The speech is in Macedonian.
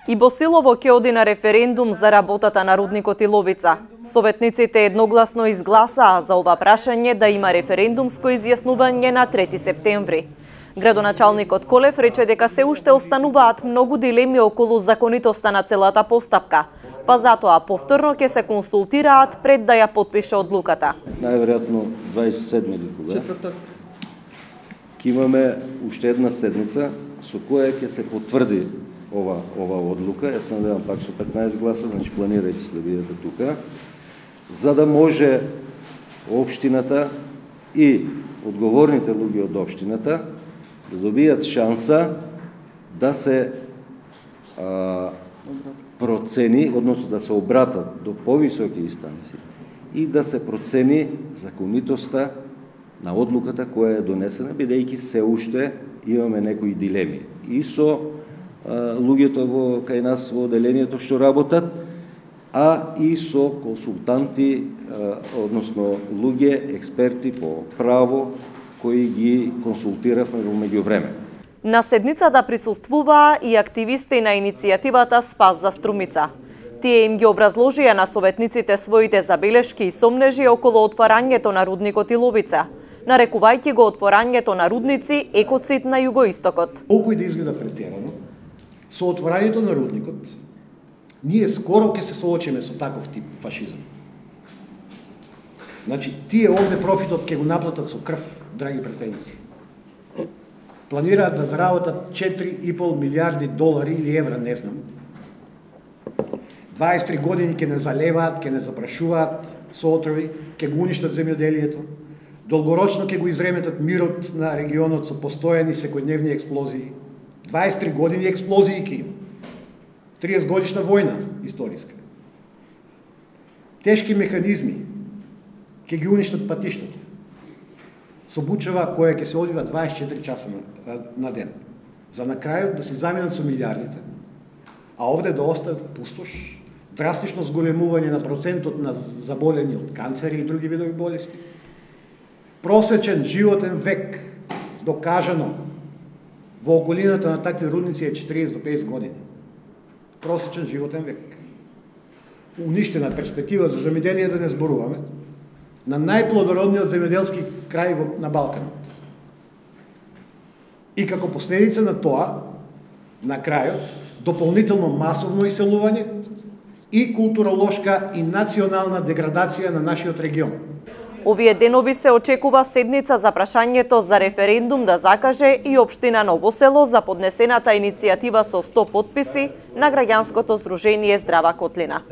И Босилово ќе оди на референдум за работата на рудникот Иловица. Советниците едногласно изгласаа за ова прашање да има референдумско изјаснување на 3 септември. Градоначалникот Колев рече дека се уште остануваат многу дилеми околу законитоста на целата постапка, па затоа повторно ќе се консултираат пред да ја потпише одлуката. Најверојатно 27 или кога? Четвртак. Ќе имаме уште една седница со која ќе се потврди ова одлука. Јас се надевам пак со 15 гласа, значи планирајте се да бидете тука, за да може општината и одговорните луѓе од општината да добијат шанса да се процени, односно да се обратат до повисоки инстанции и да се процени законитоста на одлуката која е донесена, бидејќи се уште имаме некои дилеми. И со луѓето кај нас во оделението што работат, а и со консултанти, односно луѓе, експерти по право, кои ги консултиравме во меѓувреме. На седницата присуствуваа и активисти на иницијативата Спас за Струмица. Тие им ги образложија на советниците своите забелешки и сомнежи околу отворањето на рудникот Иловица, нарекувајќи го отворањето на рудници екоцид на југоистокот. Колку и да изгледа претерано, со отворањето на рудникот, ние скоро ќе се соочиме со таков тип фашизам. Значи, тие овде профитот ќе го наплатат со крв, драги претеници. Планираат да заработат 4,5 милиарди долари или евра, не знам. 23 години ќе не залеваат, ќе не запрашуваат со отрови, ќе го уништат земјоделието. Долгорочно ќе го изреметат мирот на регионот со постојани секојдневни експлозии. 23 години експлозии ќе има. 30 годишна војна историска. Тешки механизми ќе ги уништат патиштата. Со бучава која ќе се одвива 24 часа на ден. За на крајот да се заменат со милиардите, а овде да остават пустош, драстично зголемување на процентот на заболени од канцери и други видови болести. Просечен животен век, докажано, во околината на такви рудници е 40 до 50 години. Просечен животен век. Уништена перспектива за земјоделие да не зборуваме, на најплодородниот земјоделски крај на Балканот. И како последица на тоа, на крајот, дополнително масовно иселување и културолошка и национална деградација на нашиот регион. Овие денови се очекува седница за прашањето за референдум да закаже и општина Ново село за поднесената иницијатива со 100 потписи на граѓанското здружение Здрава Котлина.